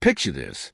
Picture this.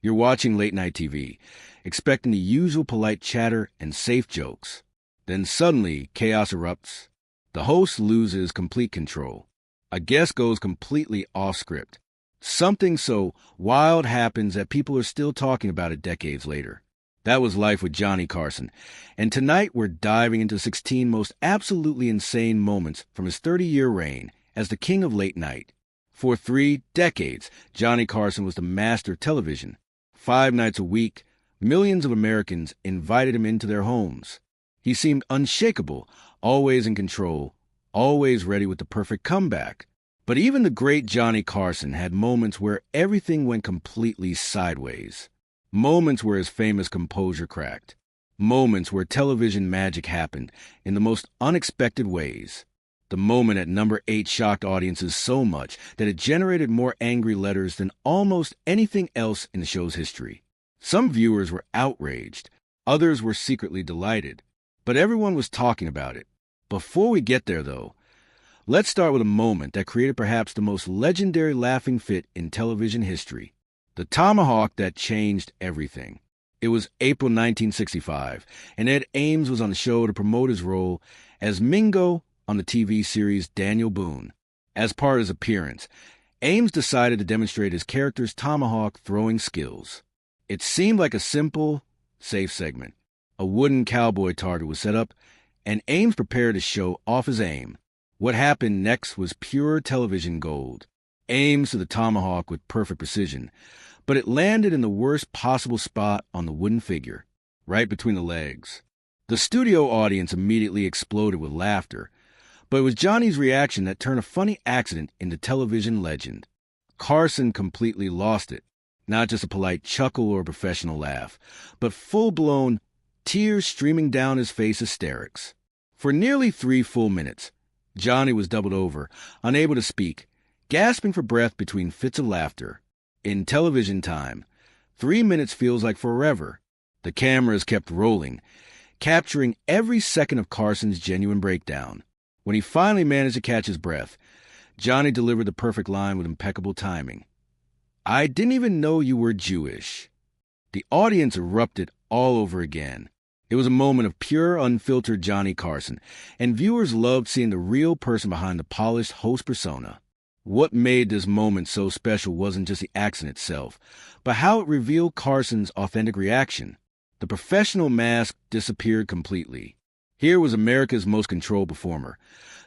You're watching late-night TV, expecting the usual polite chatter and safe jokes. Then suddenly, chaos erupts. The host loses complete control. A guest goes completely off-script. Something so wild happens that people are still talking about it decades later. That was life with Johnny Carson. And tonight we're diving into 16 most absolutely insane moments from his 30-year reign as the king of late night. For 3 decades, Johnny Carson was the master of television. 5 nights a week, millions of Americans invited him into their homes. He seemed unshakable, always in control, always ready with the perfect comeback. But even the great Johnny Carson had moments where everything went completely sideways. Moments where his famous composure cracked. Moments where television magic happened in the most unexpected ways. The moment at number 8 shocked audiences so much that it generated more angry letters than almost anything else in the show's history. Some viewers were outraged. Others were secretly delighted. But everyone was talking about it. Before we get there, though, let's start with a moment that created perhaps the most legendary laughing fit in television history. The tomahawk that changed everything. It was April 1965, and Ed Ames was on the show to promote his role as Mingo on the TV series Daniel Boone. As part of his appearance, Ames decided to demonstrate his character's tomahawk throwing skills. It seemed like a simple, safe segment. A wooden cowboy target was set up, and Ames prepared to show off his aim. What happened next was pure television gold. Ames to the tomahawk with perfect precision, but it landed in the worst possible spot on the wooden figure, right between the legs. The studio audience immediately exploded with laughter, but it was Johnny's reaction that turned a funny accident into television legend. Carson completely lost it. Not just a polite chuckle or a professional laugh, but full-blown, tears streaming down his face hysterics. For nearly 3 full minutes, Johnny was doubled over, unable to speak, gasping for breath between fits of laughter. In television time, 3 minutes feels like forever. The cameras kept rolling, capturing every second of Carson's genuine breakdown. When he finally managed to catch his breath, Johnny delivered the perfect line with impeccable timing. "I didn't even know you were Jewish." The audience erupted all over again. It was a moment of pure, unfiltered Johnny Carson, and viewers loved seeing the real person behind the polished host persona. What made this moment so special wasn't just the accident itself, but how it revealed Carson's authentic reaction. The professional mask disappeared completely. Here was America's most controlled performer,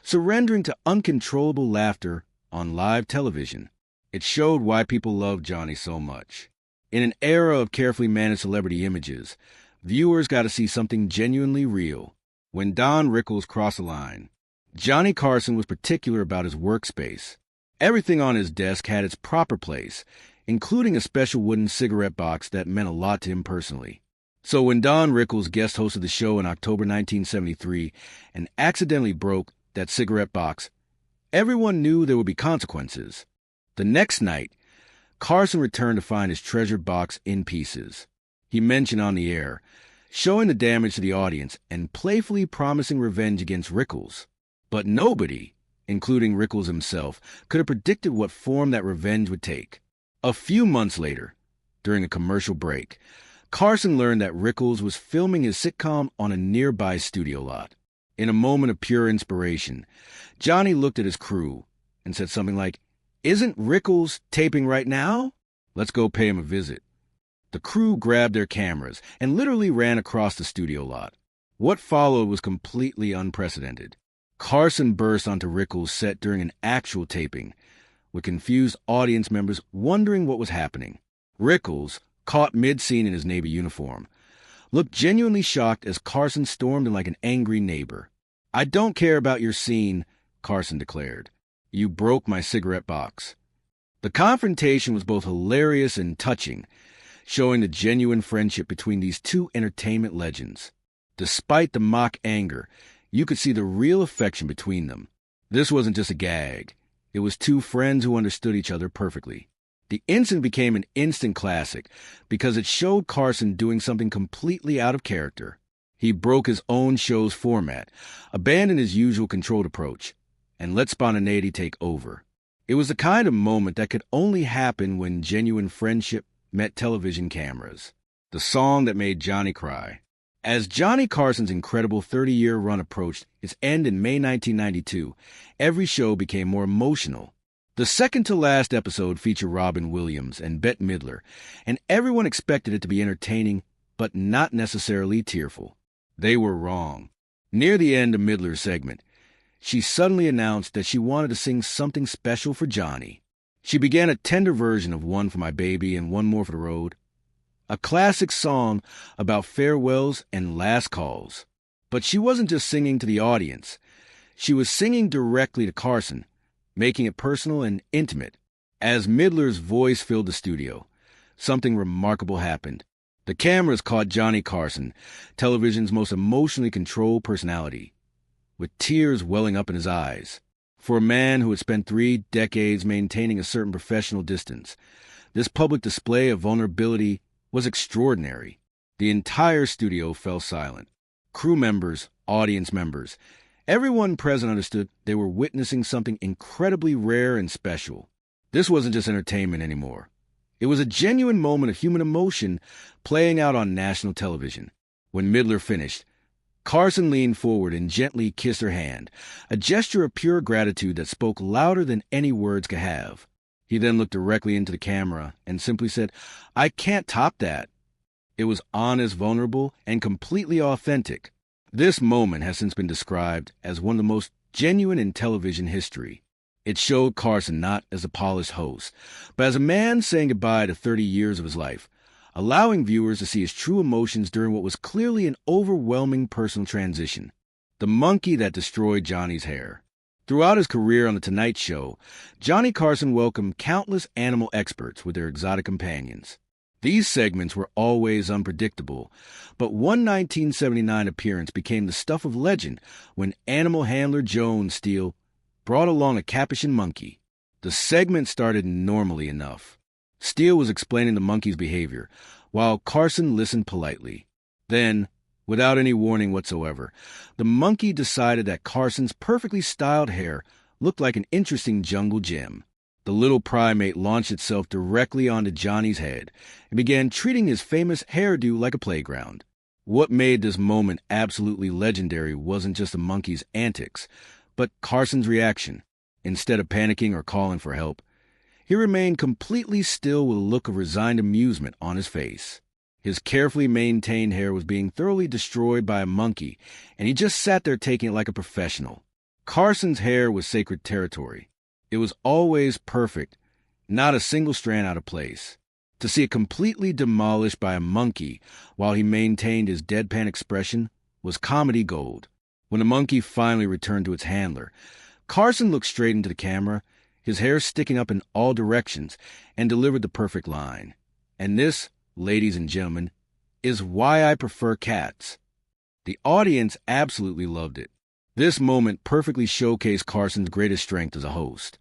surrendering to uncontrollable laughter on live television. It showed why people loved Johnny so much. In an era of carefully managed celebrity images, viewers got to see something genuinely real. When Don Rickles crossed the line, Johnny Carson was particular about his workspace. Everything on his desk had its proper place, including a special wooden cigarette box that meant a lot to him personally. So when Don Rickles guest hosted the show in October 1973 and accidentally broke that cigarette box, everyone knew there would be consequences. The next night, Carson returned to find his treasured box in pieces. He mentioned on the air, showing the damage to the audience and playfully promising revenge against Rickles. But nobody, including Rickles himself, could have predicted what form that revenge would take. A few months later, during a commercial break, Carson learned that Rickles was filming his sitcom on a nearby studio lot. In a moment of pure inspiration, Johnny looked at his crew and said something like, "Isn't Rickles taping right now? Let's go pay him a visit." The crew grabbed their cameras and literally ran across the studio lot. What followed was completely unprecedented. Carson burst onto Rickles' set during an actual taping, with confused audience members wondering what was happening. Rickles, caught mid-scene in his Navy uniform, looked genuinely shocked as Carson stormed in like an angry neighbor. "I don't care about your scene," Carson declared. "You broke my cigarette box." The confrontation was both hilarious and touching, showing the genuine friendship between these two entertainment legends. Despite the mock anger, you could see the real affection between them. This wasn't just a gag. It was two friends who understood each other perfectly. The incident became an instant classic because it showed Carson doing something completely out of character. He broke his own show's format, abandoned his usual controlled approach, and let spontaneity take over. It was the kind of moment that could only happen when genuine friendship met television cameras. The song that made Johnny cry. As Johnny Carson's incredible 30-year run approached its end in May 1992, every show became more emotional. The second-to-last episode featured Robin Williams and Bette Midler, and everyone expected it to be entertaining, but not necessarily tearful. They were wrong. Near the end of Midler's segment, she suddenly announced that she wanted to sing something special for Johnny. She began a tender version of One for My Baby and One More for the Road, a classic song about farewells and last calls. But she wasn't just singing to the audience. She was singing directly to Carson, making it personal and intimate. As Midler's voice filled the studio, something remarkable happened. The cameras caught Johnny Carson, television's most emotionally controlled personality, with tears welling up in his eyes. For a man who had spent 3 decades maintaining a certain professional distance, this public display of vulnerability was extraordinary. The entire studio fell silent. Crew members, audience members, everyone present understood they were witnessing something incredibly rare and special. This wasn't just entertainment anymore. It was a genuine moment of human emotion playing out on national television. When Midler finished, Carson leaned forward and gently kissed her hand, a gesture of pure gratitude that spoke louder than any words could have. He then looked directly into the camera and simply said, "I can't top that." It was honest, vulnerable, and completely authentic. This moment has since been described as one of the most genuine in television history. It showed Carson not as a polished host, but as a man saying goodbye to 30 years of his life, allowing viewers to see his true emotions during what was clearly an overwhelming personal transition. The monkey that destroyed Johnny's hair. Throughout his career on The Tonight Show, Johnny Carson welcomed countless animal experts with their exotic companions. These segments were always unpredictable, but one 1979 appearance became the stuff of legend when animal handler Joan Steele brought along a Capuchin monkey. The segment started normally enough. Steele was explaining the monkey's behavior, while Carson listened politely. Then, without any warning whatsoever, the monkey decided that Carson's perfectly styled hair looked like an interesting jungle gem. The little primate launched itself directly onto Johnny's head and began treating his famous hairdo like a playground. What made this moment absolutely legendary wasn't just the monkey's antics, but Carson's reaction. Instead of panicking or calling for help, he remained completely still with a look of resigned amusement on his face. His carefully maintained hair was being thoroughly destroyed by a monkey, and he just sat there taking it like a professional. Carson's hair was sacred territory. It was always perfect, not a single strand out of place. To see it completely demolished by a monkey while he maintained his deadpan expression was comedy gold. When the monkey finally returned to its handler, Carson looked straight into the camera, his hair sticking up in all directions, and delivered the perfect line. And this, ladies and gentlemen, is why I prefer cats. The audience absolutely loved it. This moment perfectly showcased Carson's greatest strength as a host.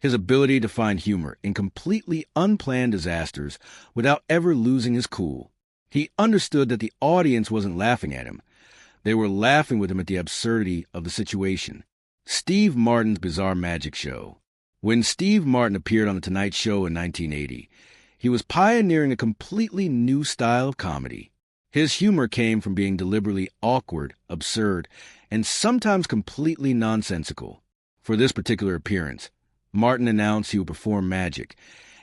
His ability to find humor in completely unplanned disasters without ever losing his cool. He understood that the audience wasn't laughing at him. They were laughing with him at the absurdity of the situation. Steve Martin's bizarre magic show. When Steve Martin appeared on The Tonight Show in 1980, he was pioneering a completely new style of comedy. His humor came from being deliberately awkward, absurd, and sometimes completely nonsensical. For this particular appearance, Martin announced he would perform magic,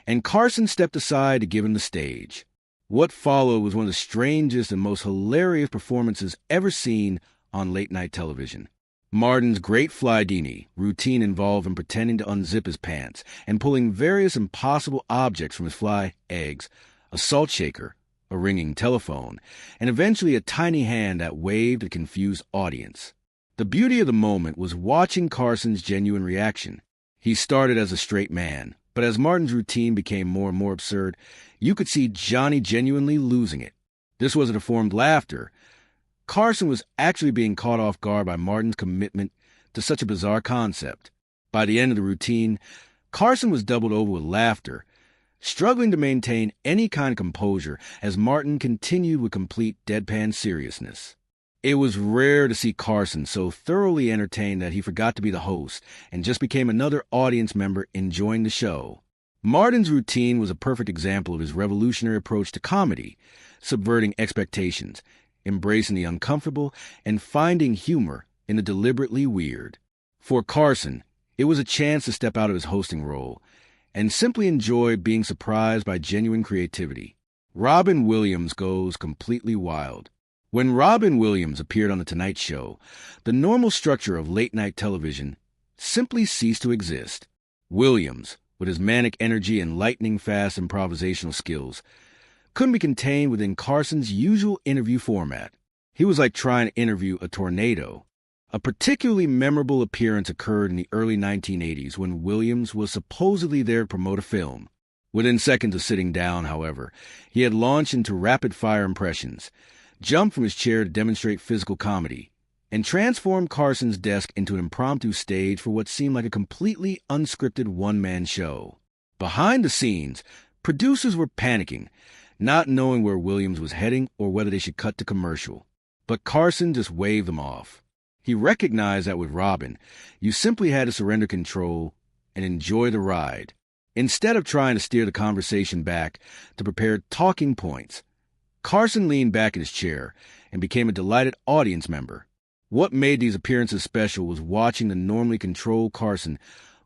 and Carson stepped aside to give him the stage. What followed was one of the strangest and most hilarious performances ever seen on late-night television. Martin's great fly-dini routine involved him pretending to unzip his pants and pulling various impossible objects from his fly, eggs, a salt shaker, a ringing telephone, and eventually a tiny hand that waved a confused audience. The beauty of the moment was watching Carson's genuine reaction. He started as a straight man, but as Martin's routine became more and more absurd, you could see Johnny genuinely losing it. This wasn't a formed laughter. Carson was actually being caught off guard by Martin's commitment to such a bizarre concept. By the end of the routine, Carson was doubled over with laughter, struggling to maintain any kind of composure as Martin continued with complete deadpan seriousness. It was rare to see Carson so thoroughly entertained that he forgot to be the host and just became another audience member enjoying the show. Martin's routine was a perfect example of his revolutionary approach to comedy, subverting expectations, embracing the uncomfortable, and finding humor in the deliberately weird. For Carson, it was a chance to step out of his hosting role and simply enjoy being surprised by genuine creativity. Robin Williams goes completely wild. When Robin Williams appeared on The Tonight Show, the normal structure of late-night television simply ceased to exist. Williams, with his manic energy and lightning-fast improvisational skills, couldn't be contained within Carson's usual interview format. He was like trying to interview a tornado. A particularly memorable appearance occurred in the early 1980s when Williams was supposedly there to promote a film. Within seconds of sitting down, however, he had launched into rapid-fire impressions, jumped from his chair to demonstrate physical comedy, and transformed Carson's desk into an impromptu stage for what seemed like a completely unscripted one-man show. Behind the scenes, producers were panicking, not knowing where Williams was heading or whether they should cut to commercial. But Carson just waved them off. He recognized that with Robin, you simply had to surrender control and enjoy the ride. Instead of trying to steer the conversation back to prepare talking points, Carson leaned back in his chair and became a delighted audience member. What made these appearances special was watching the normally controlled Carson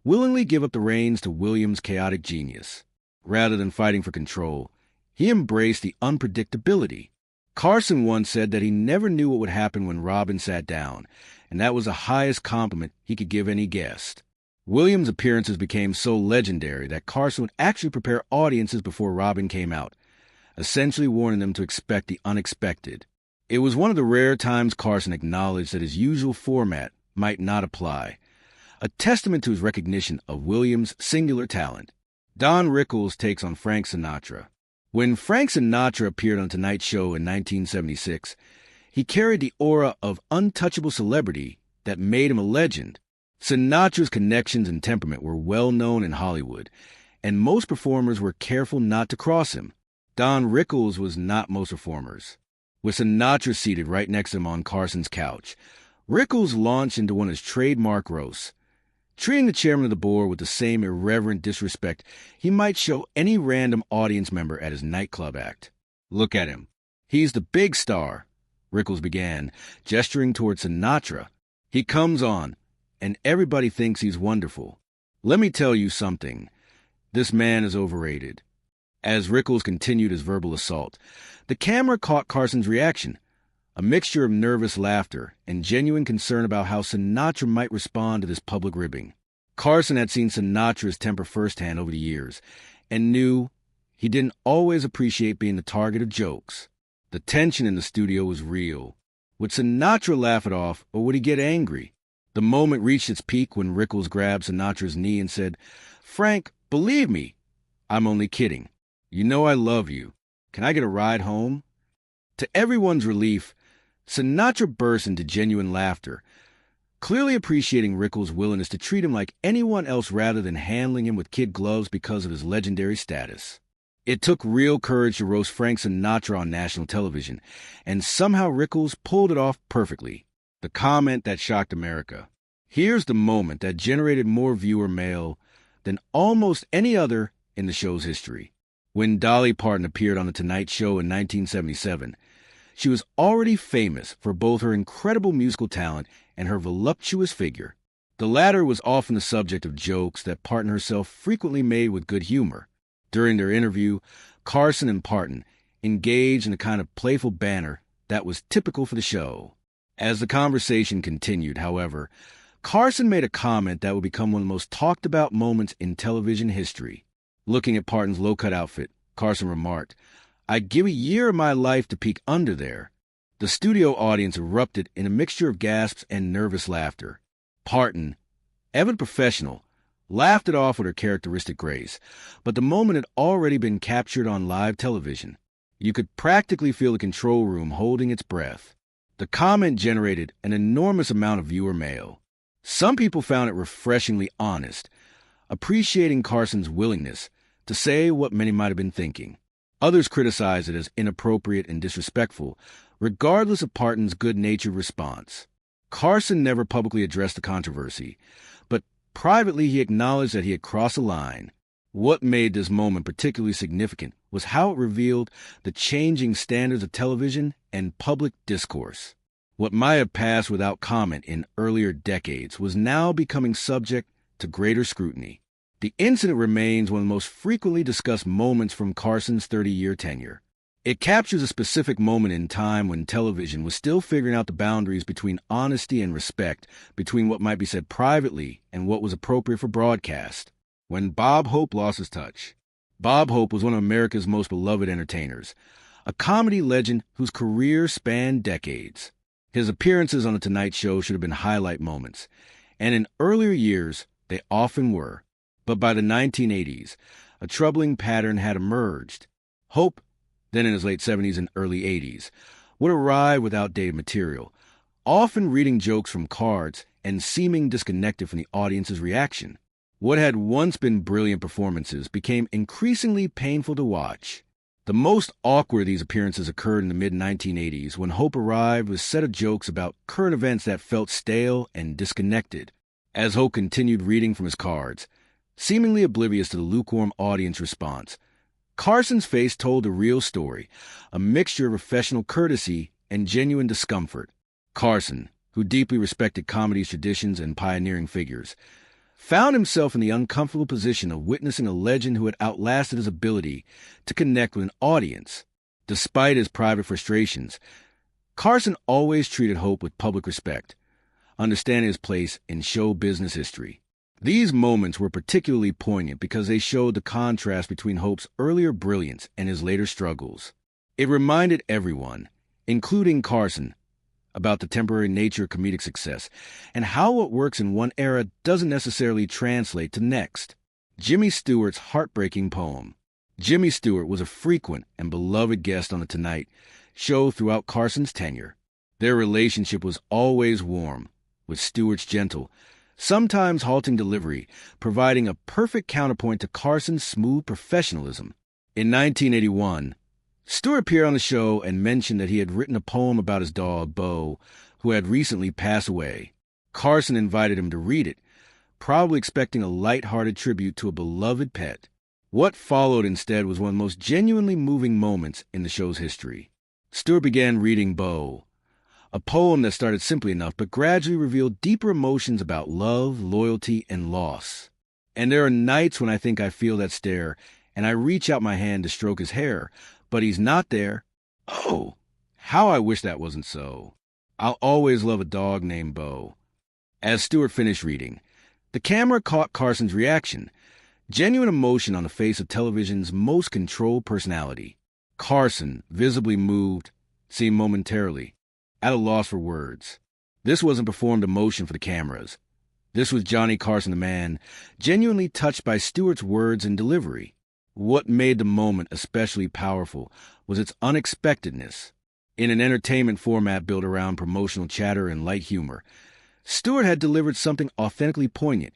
willingly give up the reins to Williams' chaotic genius. Rather than fighting for control, he embraced the unpredictability. Carson once said that he never knew what would happen when Robin sat down, and that was the highest compliment he could give any guest. Williams' appearances became so legendary that Carson would actually prepare audiences before Robin came out, essentially warning them to expect the unexpected. It was one of the rare times Carson acknowledged that his usual format might not apply, a testament to his recognition of Williams' singular talent. Don Rickles takes on Frank Sinatra. When Frank Sinatra appeared on Tonight Show in 1976, he carried the aura of untouchable celebrity that made him a legend. Sinatra's connections and temperament were well known in Hollywood, and most performers were careful not to cross him. Don Rickles was not most performers. With Sinatra seated right next to him on Carson's couch, Rickles launched into one of his trademark roasts, treating the chairman of the board with the same irreverent disrespect he might show any random audience member at his nightclub act. "Look at him. He's the big star," Rickles began, gesturing toward Sinatra. "He comes on, and everybody thinks he's wonderful. Let me tell you something. This man is overrated." As Rickles continued his verbal assault, the camera caught Carson's reaction, a mixture of nervous laughter and genuine concern about how Sinatra might respond to this public ribbing. Carson had seen Sinatra's temper firsthand over the years and knew he didn't always appreciate being the target of jokes. The tension in the studio was real. Would Sinatra laugh it off, or would he get angry? The moment reached its peak when Rickles grabbed Sinatra's knee and said, "Frank, believe me, I'm only kidding. You know I love you. Can I get a ride home?" To everyone's relief, Sinatra burst into genuine laughter, clearly appreciating Rickles' willingness to treat him like anyone else rather than handling him with kid gloves because of his legendary status. It took real courage to roast Frank Sinatra on national television, and somehow Rickles pulled it off perfectly. The comment that shocked America. Here's the moment that generated more viewer mail than almost any other in the show's history. When Dolly Parton appeared on The Tonight Show in 1977, she was already famous for both her incredible musical talent and her voluptuous figure. The latter was often the subject of jokes that Parton herself frequently made with good humor. During their interview, Carson and Parton engaged in a kind of playful banter that was typical for the show. As the conversation continued, however, Carson made a comment that would become one of the most talked about moments in television history. Looking at Parton's low-cut outfit, Carson remarked, "I'd give a year of my life to peek under there." The studio audience erupted in a mixture of gasps and nervous laughter. Parton, ever a professional, laughed it off with her characteristic grace, but the moment had already been captured on live television. You could practically feel the control room holding its breath. The comment generated an enormous amount of viewer mail. Some people found it refreshingly honest, appreciating Carson's willingness to say what many might have been thinking. Others criticized it as inappropriate and disrespectful, regardless of Parton's good-natured response. Carson never publicly addressed the controversy, but privately he acknowledged that he had crossed a line. What made this moment particularly significant was how it revealed the changing standards of television and public discourse. What might have passed without comment in earlier decades was now becoming subject to greater scrutiny. The incident remains one of the most frequently discussed moments from Carson's 30-year tenure. It captures a specific moment in time when television was still figuring out the boundaries between honesty and respect, between what might be said privately and what was appropriate for broadcast. When Bob Hope lost his touch. Bob Hope was one of America's most beloved entertainers, a comedy legend whose career spanned decades. His appearances on The Tonight Show should have been highlight moments, and in earlier years, they often were. But by the 1980s, a troubling pattern had emerged. Hope, then in his late 70s and early 80s, would arrive with outdated material, often reading jokes from cards and seeming disconnected from the audience's reaction. What had once been brilliant performances became increasingly painful to watch. The most awkward of these appearances occurred in the mid-1980s when Hope arrived with a set of jokes about current events that felt stale and disconnected. As Hope continued reading from his cards, seemingly oblivious to the lukewarm audience response, Carson's face told the real story, a mixture of professional courtesy and genuine discomfort. Carson, who deeply respected comedy's traditions and pioneering figures, found himself in the uncomfortable position of witnessing a legend who had outlasted his ability to connect with an audience. Despite his private frustrations, Carson always treated Hope with public respect, understanding his place in show business history. These moments were particularly poignant because they showed the contrast between Hope's earlier brilliance and his later struggles. It reminded everyone, including Carson, about the temporary nature of comedic success and how what works in one era doesn't necessarily translate to next. Jimmy Stewart's heartbreaking poem. Jimmy Stewart was a frequent and beloved guest on The Tonight Show throughout Carson's tenure. Their relationship was always warm, with Stewart's gentle, sometimes halting delivery providing a perfect counterpoint to Carson's smooth professionalism. In 1981, Stewart appeared on the show and mentioned that he had written a poem about his dog, Bo, who had recently passed away. Carson invited him to read it, probably expecting a light-hearted tribute to a beloved pet. What followed instead was one of the most genuinely moving moments in the show's history. Stewart began reading Bo, a poem that started simply enough but gradually revealed deeper emotions about love, loyalty, and loss. And there are nights when I think I feel that stare, and I reach out my hand to stroke his hair, but he's not there. Oh, how I wish that wasn't so. I'll always love a dog named Bo. As Stewart finished reading, the camera caught Carson's reaction, genuine emotion on the face of television's most controlled personality. Carson, visibly moved, seemed momentarily at a loss for words. This wasn't performed emotion for the cameras. This was Johnny Carson the man, genuinely touched by Stewart's words and delivery. What made the moment especially powerful was its unexpectedness. In an entertainment format built around promotional chatter and light humor, Stewart had delivered something authentically poignant,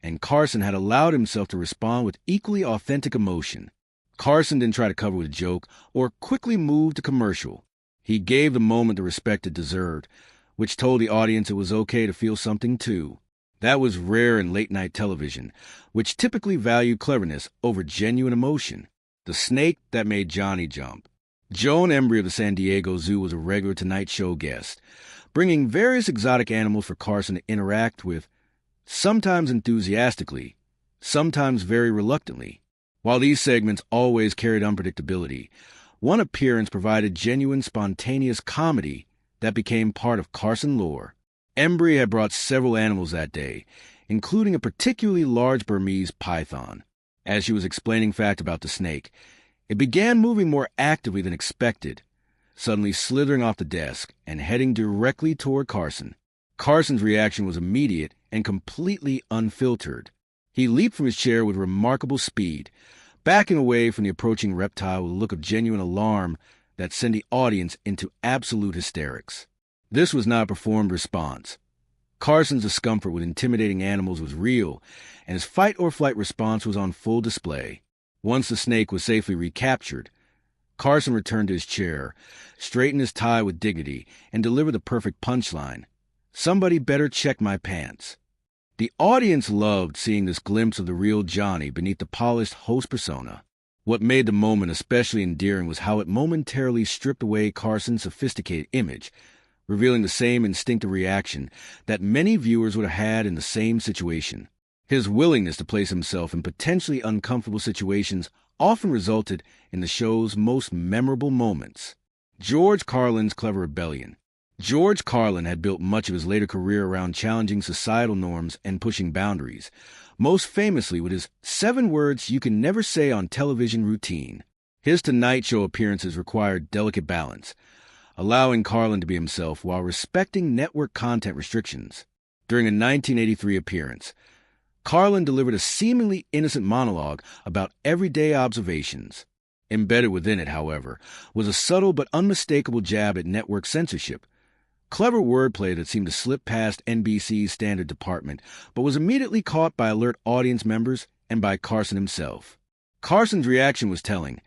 and Carson had allowed himself to respond with equally authentic emotion. Carson didn't try to cover with a joke or quickly move to commercial. He gave the moment the respect it deserved, which told the audience it was okay to feel something too. That was rare in late-night television, which typically valued cleverness over genuine emotion. The snake that made Johnny jump. Joan Embry of the San Diego Zoo was a regular Tonight Show guest, bringing various exotic animals for Carson to interact with, sometimes enthusiastically, sometimes very reluctantly. While these segments always carried unpredictability, one appearance provided genuine spontaneous comedy that became part of Carson lore. Embry had brought several animals that day, including a particularly large Burmese python. As she was explaining facts about the snake, it began moving more actively than expected, suddenly slithering off the desk and heading directly toward Carson. Carson's reaction was immediate and completely unfiltered. He leaped from his chair with remarkable speed, backing away from the approaching reptile with a look of genuine alarm that sent the audience into absolute hysterics. This was not a performed response. Carson's discomfort with intimidating animals was real, and his fight-or-flight response was on full display. Once the snake was safely recaptured, Carson returned to his chair, straightened his tie with dignity, and delivered the perfect punchline. "Somebody better check my pants." The audience loved seeing this glimpse of the real Johnny beneath the polished host persona. What made the moment especially endearing was how it momentarily stripped away Carson's sophisticated image, revealing the same instinctive reaction that many viewers would have had in the same situation. His willingness to place himself in potentially uncomfortable situations often resulted in the show's most memorable moments. George Carlin's clever rebellion. George Carlin had built much of his later career around challenging societal norms and pushing boundaries, most famously with his 7 words you can never say on television routine. His Tonight Show appearances required delicate balance, allowing Carlin to be himself while respecting network content restrictions. During a 1983 appearance, Carlin delivered a seemingly innocent monologue about everyday observations. Embedded within it, however, was a subtle but unmistakable jab at network censorship. Clever wordplay that seemed to slip past NBC's standard department, but was immediately caught by alert audience members and by Carson himself. Carson's reaction was telling,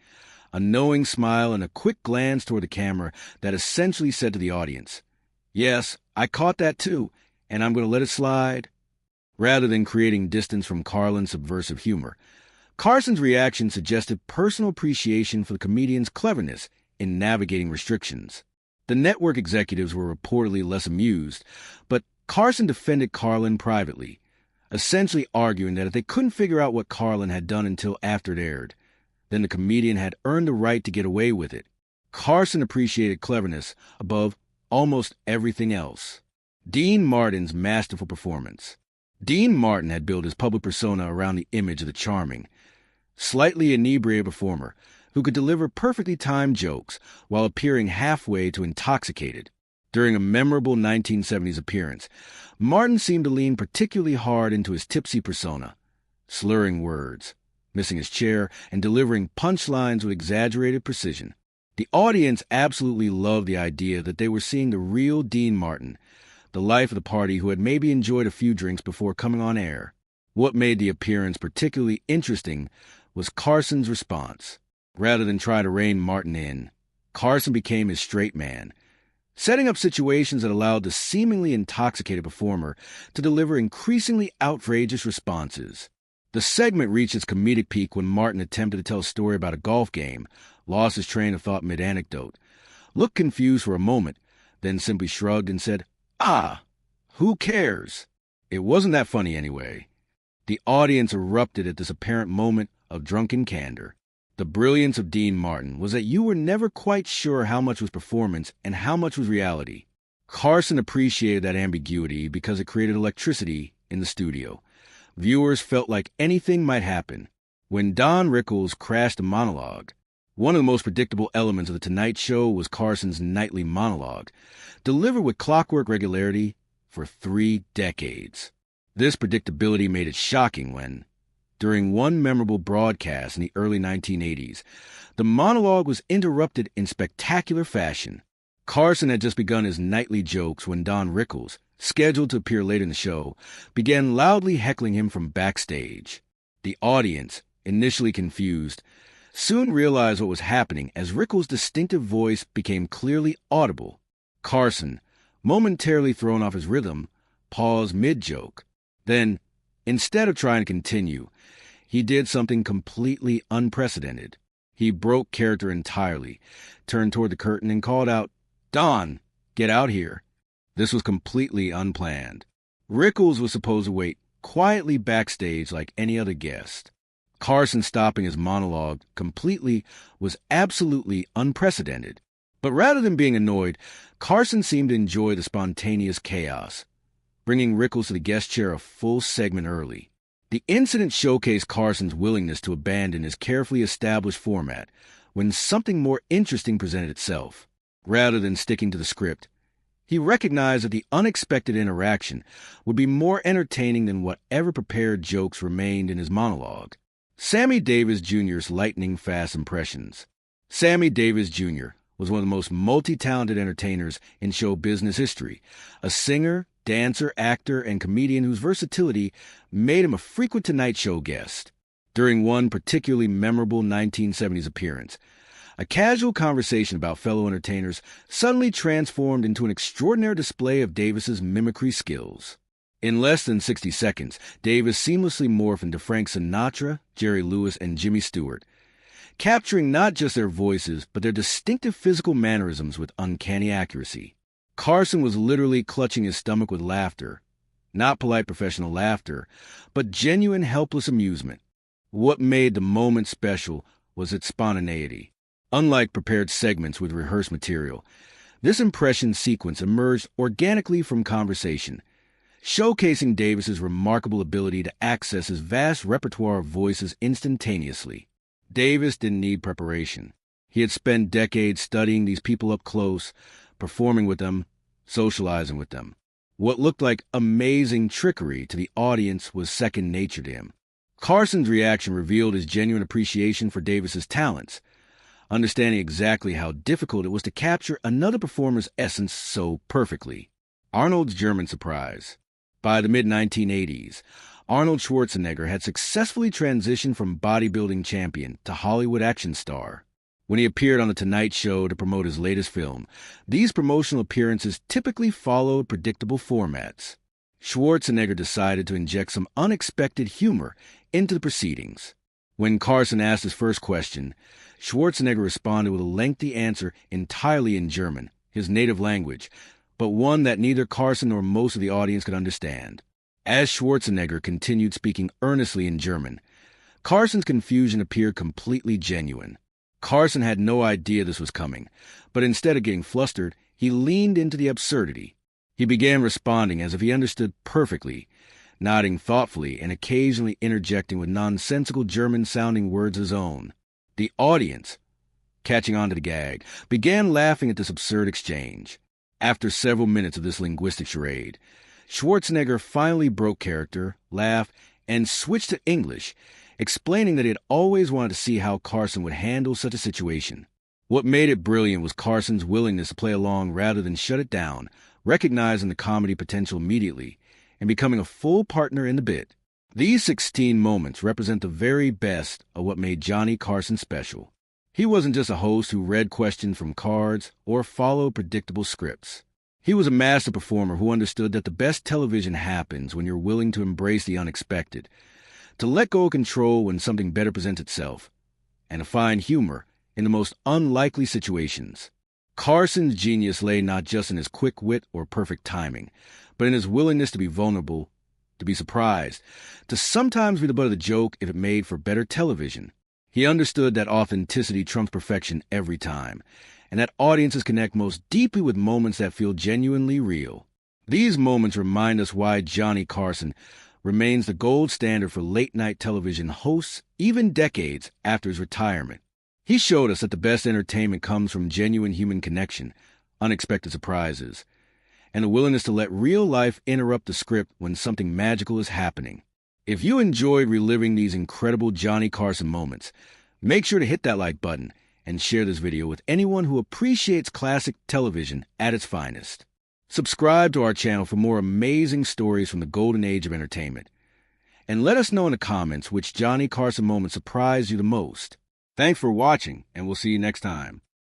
a knowing smile and a quick glance toward the camera that essentially said to the audience, "Yes, I caught that too, and I'm going to let it slide." Rather than creating distance from Carlin's subversive humor, Carson's reaction suggested personal appreciation for the comedian's cleverness in navigating restrictions. The network executives were reportedly less amused, but Carson defended Carlin privately, essentially arguing that if they couldn't figure out what Carlin had done until after it aired, then the comedian had earned the right to get away with it. Carson appreciated cleverness above almost everything else. Dean Martin's masterful performance. Dean Martin had built his public persona around the image of the charming, slightly inebriated performer who could deliver perfectly timed jokes while appearing halfway to intoxicated. During a memorable 1970s appearance, Martin seemed to lean particularly hard into his tipsy persona, slurring words, missing his chair, and delivering punchlines with exaggerated precision. The audience absolutely loved the idea that they were seeing the real Dean Martin, the life of the party who had maybe enjoyed a few drinks before coming on air. What made the appearance particularly interesting was Carson's response. Rather than try to rein Martin in, Carson became his straight man, setting up situations that allowed the seemingly intoxicated performer to deliver increasingly outrageous responses. The segment reached its comedic peak when Martin attempted to tell a story about a golf game, lost his train of thought mid-anecdote, looked confused for a moment, then simply shrugged and said, "Ah, who cares?" It wasn't that funny anyway. The audience erupted at this apparent moment of drunken candor. The brilliance of Dean Martin was that you were never quite sure how much was performance and how much was reality. Carson appreciated that ambiguity because it created electricity in the studio. Viewers felt like anything might happen. When Don Rickles crashed a monologue, one of the most predictable elements of The Tonight Show was Carson's nightly monologue, delivered with clockwork regularity for 3 decades. This predictability made it shocking when, during one memorable broadcast in the early 1980s, the monologue was interrupted in spectacular fashion. Carson had just begun his nightly jokes when Don Rickles, scheduled to appear later in the show, began loudly heckling him from backstage. The audience, initially confused, soon realized what was happening as Rickles' distinctive voice became clearly audible. Carson, momentarily thrown off his rhythm, paused mid-joke. Then, instead of trying to continue, he did something completely unprecedented. He broke character entirely, turned toward the curtain, and called out, "Don, get out here." This was completely unplanned. Rickles was supposed to wait quietly backstage like any other guest. Carson stopping his monologue completely was absolutely unprecedented. But rather than being annoyed, Carson seemed to enjoy the spontaneous chaos, bringing Rickles to the guest chair a full segment early. The incident showcased Carson's willingness to abandon his carefully established format when something more interesting presented itself. Rather than sticking to the script, he recognized that the unexpected interaction would be more entertaining than whatever prepared jokes remained in his monologue. Sammy Davis Jr.'s lightning-fast impressions. Sammy Davis Jr. was one of the most multi-talented entertainers in show business history, a singer, dancer, actor, and comedian whose versatility made him a frequent Tonight Show guest. During one particularly memorable 1970s appearance, A casual conversation about fellow entertainers suddenly transformed into an extraordinary display of Davis's mimicry skills. In less than 60 seconds, Davis seamlessly morphed into Frank Sinatra, Jerry Lewis, and Jimmy Stewart, capturing not just their voices, but their distinctive physical mannerisms with uncanny accuracy. Carson was literally clutching his stomach with laughter. Not polite professional laughter, but genuine helpless amusement. What made the moment special was its spontaneity. Unlike prepared segments with rehearsed material, this impression sequence emerged organically from conversation, showcasing Davis's remarkable ability to access his vast repertoire of voices instantaneously. Davis didn't need preparation. He had spent decades studying these people up close, performing with them, socializing with them. What looked like amazing trickery to the audience was second nature to him. Carson's reaction revealed his genuine appreciation for Davis's talents, understanding exactly how difficult it was to capture another performer's essence so perfectly. Arnold's German surprise. By the mid-1980s, Arnold Schwarzenegger had successfully transitioned from bodybuilding champion to Hollywood action star. When he appeared on The Tonight Show to promote his latest film, these promotional appearances typically followed predictable formats. Schwarzenegger decided to inject some unexpected humor into the proceedings. When Carson asked his first question, Schwarzenegger responded with a lengthy answer entirely in German, his native language, but one that neither Carson nor most of the audience could understand. As Schwarzenegger continued speaking earnestly in German, Carson's confusion appeared completely genuine. Carson had no idea this was coming, but instead of getting flustered, he leaned into the absurdity. He began responding as if he understood perfectly, nodding thoughtfully and occasionally interjecting with nonsensical German-sounding words of his own. The audience, catching on to the gag, began laughing at this absurd exchange. After several minutes of this linguistic charade, Schwarzenegger finally broke character, laughed, and switched to English, explaining that he had always wanted to see how Carson would handle such a situation. What made it brilliant was Carson's willingness to play along rather than shut it down, recognizing the comedy potential immediately, and becoming a full partner in the bit. These 16 moments represent the very best of what made Johnny Carson special. He wasn't just a host who read questions from cards or followed predictable scripts. He was a master performer who understood that the best television happens when you're willing to embrace the unexpected, to let go of control when something better presents itself, and to find humor in the most unlikely situations. Carson's genius lay not just in his quick wit or perfect timing, but in his willingness to be vulnerable, to be surprised, to sometimes be the butt of the joke if it made for better television. He understood that authenticity trumps perfection every time, and that audiences connect most deeply with moments that feel genuinely real. These moments remind us why Johnny Carson remains the gold standard for late-night television hosts even decades after his retirement. He showed us that the best entertainment comes from genuine human connection, unexpected surprises, and the willingness to let real life interrupt the script when something magical is happening. If you enjoyed reliving these incredible Johnny Carson moments, make sure to hit that like button and share this video with anyone who appreciates classic television at its finest. Subscribe to our channel for more amazing stories from the golden age of entertainment. And let us know in the comments which Johnny Carson moment surprised you the most. Thanks for watching, and we'll see you next time.